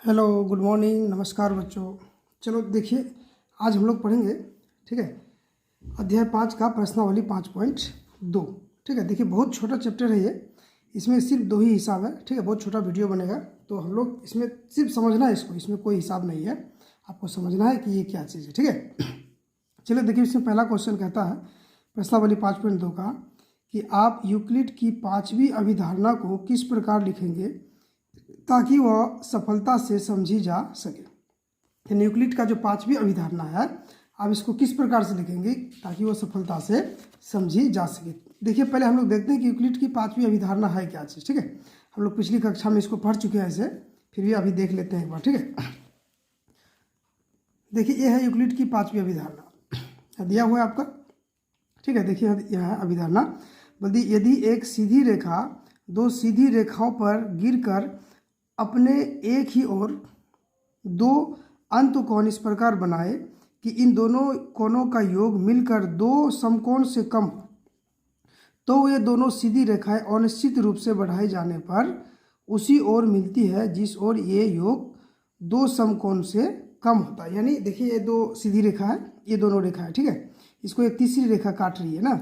Hello, good morning, नमस्कार बच्चों। चलो देखिए, आज हम लोग पढ़ेंगे, ठीक है, अध्याय 5 का प्रश्नावली 5.2। ठीक है, देखिए बहुत छोटा चैप्टर है ये, इसमें सिर्फ 2 ही हिसाब है। ठीक है, बहुत छोटा वीडियो बनेगा, तो हम लोग इसमें सिर्फ समझना है इसको, इसमें कोई हिसाब नहीं है, आपको समझना है कि ये क्या चीज़ है। ठीक है, चलिए देखिए, इसमें पहला क्वेश्चन कहता है प्रश्नावली 5.2 का कि आप यूक्लिड की 5वीं अभिधारणा को किस प्रकार लिखेंगे ताकि वह सफलता से समझी जा सके। यूक्लिड का जो 5वीं अभिधारणा है, आप इसको किस प्रकार से लिखेंगे ताकि वह सफलता से समझी जा सके। देखिए, पहले हम लोग देखते हैं कि यूक्लिड की 5वीं अभिधारणा है क्या चीज़। ठीक है, हम लोग पिछली कक्षा में इसको पढ़ चुके हैं ऐसे, फिर भी अभी देख लेते हैं एक बार। ठीक है, देखिए ये है यूक्लिड की 5वीं अभिधारणा, दिया हुआ है आपका। ठीक है, देखिए यह है अभिधारणा। बोलती यदि एक सीधी रेखा 2 सीधी रेखाओं पर गिरकर अपने एक ही ओर 2 अंतकोण इस प्रकार बनाए कि इन दोनों कोणों का योग मिलकर 2 समकोण से कम हो, तो ये दोनों सीधी रेखाएं अनिश्चित रूप से बढ़ाए जाने पर उसी ओर मिलती है जिस ओर ये योग 2 समकोण से कम होता है। यानी देखिए, ये 2 सीधी रेखा है, ये दोनों रेखा है। ठीक है, इसको एक तीसरी रेखा काट रही है ना,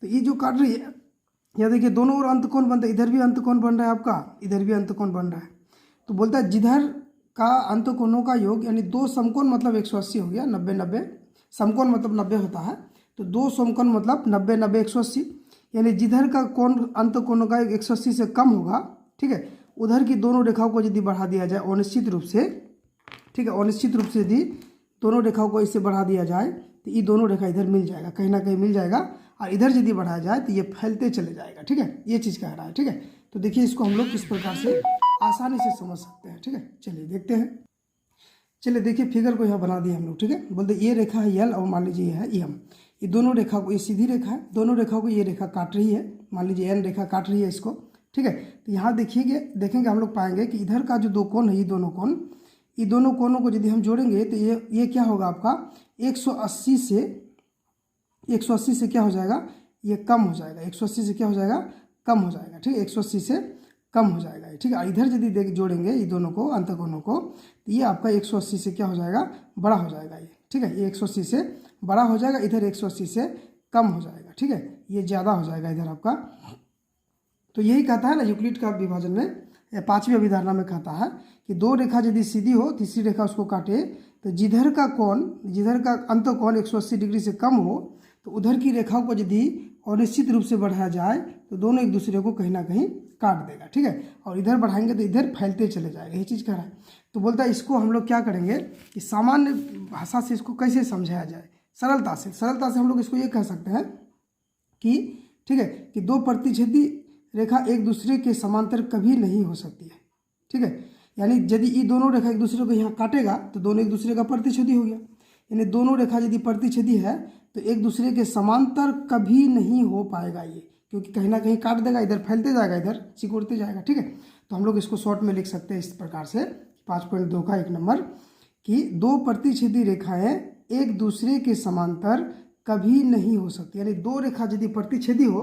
तो ये जो काट रही है, यहाँ देखिए दोनों ओर अंतकोण बनता है, इधर भी अंतकोण बन रहा है आपका, इधर भी अंतकोण बन रहा है। तो बोलता है जिधर का अंतकोणों का योग, यानी 2 समकोण मतलब 180 हो गया, 90-90 समकोण मतलब 90 होता है, तो 2 समकोण मतलब 90-90 180, यानी जिधर का कोण अंतकोणों का 180 से कम होगा, ठीक है, उधर की दोनों रेखाओं को यदि बढ़ा दिया जाए अनिश्चित रूप से, ठीक है, अनिश्चित रूप से यदि दोनों रेखाओं को इससे बढ़ा दिया जाए तो ये दोनों रेखा इधर मिल जाएगा, कहीं ना कहीं मिल जाएगा, और इधर यदि बढ़ाया जाए तो ये फैलते चले जाएगा। ठीक है, ये चीज़ कह रहा है। ठीक है, तो देखिए इसको हम लोग किस प्रकार से आसानी से समझ सकते हैं। ठीक है, चलिए देखते हैं। चलिए देखिए, फिगर को यहाँ बना दिए हम लोग। ठीक है, बोलते ये रेखा है यल और मान लीजिए ये है एम, ये दोनों रेखा को, ये सीधी रेखा है, दोनों रेखाओं को ये रेखा काट रही है, मान लीजिए एन रेखा काट रही है इसको। ठीक है, तो यहाँ देखेंगे हम लोग पाएंगे कि इधर का जो 2 कोण है, ये दोनों कोण, ये दोनों कोणों को यदि हम जोड़ेंगे तो ये क्या होगा आपका 180 से क्या हो जाएगा, ये कम हो जाएगा, 180 से क्या हो जाएगा, कम हो जाएगा। ठीक है, 180 से कम हो जाएगा। ठीक है, इधर यदि जोड़ेंगे ये दोनों को, अंतकोणों को, तो ये आपका 180 से क्या हो जाएगा, बड़ा हो जाएगा ये। ठीक है, ये 180 से बड़ा हो जाएगा, इधर 180 से कम हो जाएगा। ठीक है, ये ज़्यादा हो जाएगा इधर आपका। तो यही कहता है ना यूक्लिड का विभाजन में, 5वीं अभिधारणा में कहता है कि 2 रेखा यदि सीधी हो, तीसरी रेखा उसको काटे, तो जिधर का अंतकोण 180 डिग्री से कम हो, तो उधर की रेखाओं को यदि अनिश्चित रूप से बढ़ाया जाए तो दोनों एक दूसरे को कहीं ना कहीं काट देगा। ठीक है, और इधर बढ़ाएंगे तो इधर फैलते चले जाएगा, ये चीज़ कह रहा है। तो बोलता है इसको हम लोग क्या करेंगे कि सामान्य भाषा से इसको कैसे समझाया जाए, सरलता से हम लोग इसको ये कह सकते हैं कि, ठीक है, कि 2 प्रतिच्छेदी रेखा एक दूसरे के समांतर कभी नहीं हो सकती है। ठीक है, यानी यदि ये दोनों रेखा एक दूसरे को यहाँ काटेगा तो दोनों एक दूसरे का प्रतिच्छेदी हो गया, यानी दोनों रेखा यदि प्रतिच्छेदी है तो एक दूसरे के समांतर कभी नहीं हो पाएगा ये, क्योंकि कहीं ना कहीं काट देगा, इधर फैलते जाएगा, इधर सिकुड़ते जाएगा। ठीक है, तो हम लोग इसको शॉर्ट में लिख सकते हैं इस प्रकार से, 5.2 का 1 नंबर, कि 2 प्रतिच्छेदी रेखाएं एक दूसरे के समांतर कभी नहीं हो सकती, यानी 2 रेखा यदि प्रतिच्छेदी हो,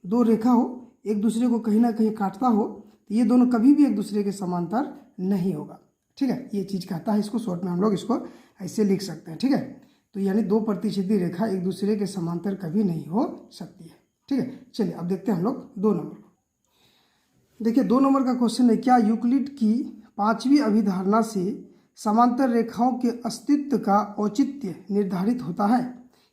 2 रेखा हो, एक दूसरे को कहीं ना कहीं काटता हो, तो ये दोनों कभी भी एक दूसरे के समांतर नहीं होगा। ठीक है, ये चीज़ कहता है, इसको शॉर्ट में हम लोग इसको ऐसे लिख सकते हैं। ठीक है, तो यानी 2 प्रतिच्छेदी रेखा एक दूसरे के समांतर कभी नहीं हो सकती है। ठीक है, चलिए अब देखते हैं हम लोग 2 नंबर को। देखिए 2 नंबर का क्वेश्चन है, क्या यूक्लिड की 5वीं अभिधारणा से समांतर रेखाओं के अस्तित्व का औचित्य निर्धारित होता है।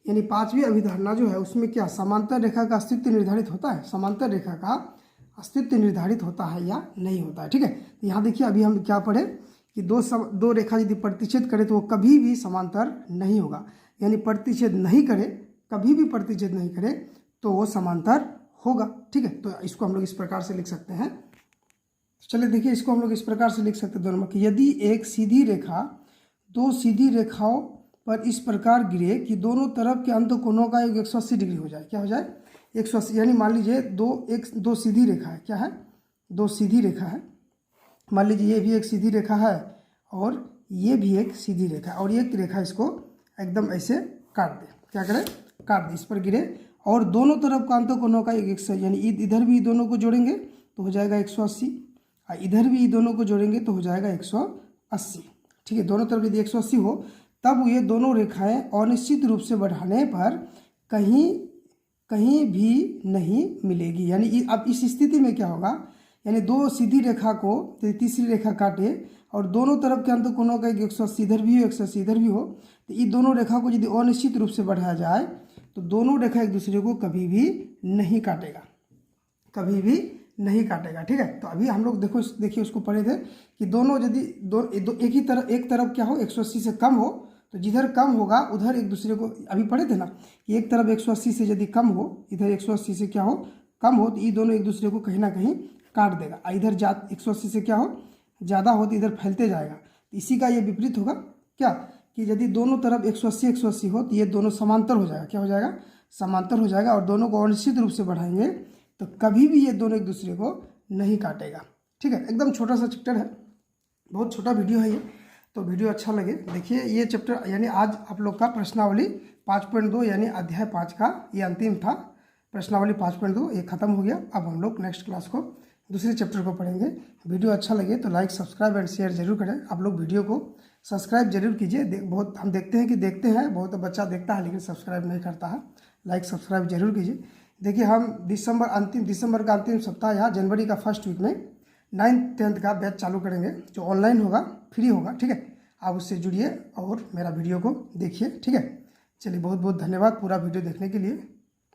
यानी 5वीं अभिधारणा जो है उसमें क्या समांतर रेखा का अस्तित्व निर्धारित होता है, समांतर रेखा का अस्तित्व निर्धारित होता है या नहीं होता है। ठीक है, तो यहाँ देखिए अभी हम क्या पढ़े कि 2 रेखा यदि प्रतिच्छेद करे तो वो कभी भी समांतर नहीं होगा, यानी प्रतिच्छेद नहीं करे, कभी भी प्रतिच्छेद नहीं करे तो वो समांतर होगा। ठीक है, तो इसको हम लोग इस प्रकार से लिख सकते हैं। चलिए देखिए, इसको हम लोग इस प्रकार से लिख सकते हैं दोनों में कि यदि एक सीधी रेखा 2 सीधी रेखाओं पर इस प्रकार गिरे कि दोनों तरफ के अंतकोणों का योग 180 डिग्री हो जाए, क्या हो जाए 180, यानी मान लीजिए 2 सीधी रेखा है, क्या है 2 सीधी रेखा है, मान लीजिए ये भी एक सीधी रेखा है और ये भी एक सीधी रेखा है, और एक रेखा इसको एकदम ऐसे काट दे, क्या करे काट दे, इस पर गिरे, और दोनों तरफ का अंतकोणों का 100, यानी इधर भी दोनों को जोड़ेंगे तो हो जाएगा 180, और इधर भी दोनों को जोड़ेंगे तो हो जाएगा 180। 180, ठीक है। दोनों तरफ यदि 180 हो तब ये दोनों रेखाएं अनिश्चित रूप से बढ़ाने पर कहीं भी नहीं मिलेगी। यानी अब इस स्थिति में क्या होगा, यानी दो सीधी रेखा को तीसरी रेखा काटे और दोनों तरफ के अंत कोणों का 180 इधर भी हो 180 इधर भी हो, तो ये दोनों रेखा को यदि अनिश्चित रूप से बढ़ाया जाए तो दोनों रेखा एक दूसरे को कभी भी नहीं काटेगा, कभी भी नहीं काटेगा, ठीक है। तो अभी हम लोग देखिए उसको पढ़े थे कि दोनों यदि एक तरफ क्या हो 180 से कम हो तो जिधर कम होगा उधर एक दूसरे को, अभी पढ़े थे ना कि एक तरफ 180 से यदि कम हो, इधर 180 से क्या हो कम हो, तो ये दोनों एक दूसरे को कहीं ना कहीं काट देगा। इधर 180 से क्या हो ज़्यादा हो तो इधर फैलते जाएगा। तो इसी का ये विपरीत होगा क्या, कि यदि दोनों तरफ 180 हो तो ये दोनों समांतर हो जाएगा, क्या हो जाएगा, समांतर हो जाएगा। और दोनों को अनिश्चित रूप से बढ़ाएंगे तो कभी भी ये दोनों एक दूसरे को नहीं काटेगा, ठीक है। एकदम छोटा सा चैप्टर है, बहुत छोटा वीडियो है ये, तो वीडियो अच्छा लगे देखिए। ये चैप्टर यानी आज आप लोग का प्रश्नावली 5.2 यानी अध्याय 5 का ये अंतिम था। प्रश्नावली 5.2 ये खत्म हो गया। अब हम लोग नेक्स्ट क्लास को दूसरे चैप्टर को पढ़ेंगे। वीडियो अच्छा लगे तो लाइक सब्सक्राइब एंड शेयर जरूर करें। आप लोग वीडियो को सब्सक्राइब जरूर कीजिए। बहुत हम देखते हैं बहुत बच्चा देखता है लेकिन सब्सक्राइब नहीं करता है। लाइक सब्सक्राइब जरूर कीजिए। देखिए हम दिसंबर का अंतिम सप्ताह या जनवरी का फर्स्ट वीक में 9th 10th का बैच चालू करेंगे जो ऑनलाइन होगा, फ्री होगा, ठीक है। आप उससे जुड़िए और मेरा वीडियो को देखिए, ठीक है। चलिए बहुत बहुत धन्यवाद पूरा वीडियो देखने के लिए।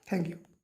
Thank you.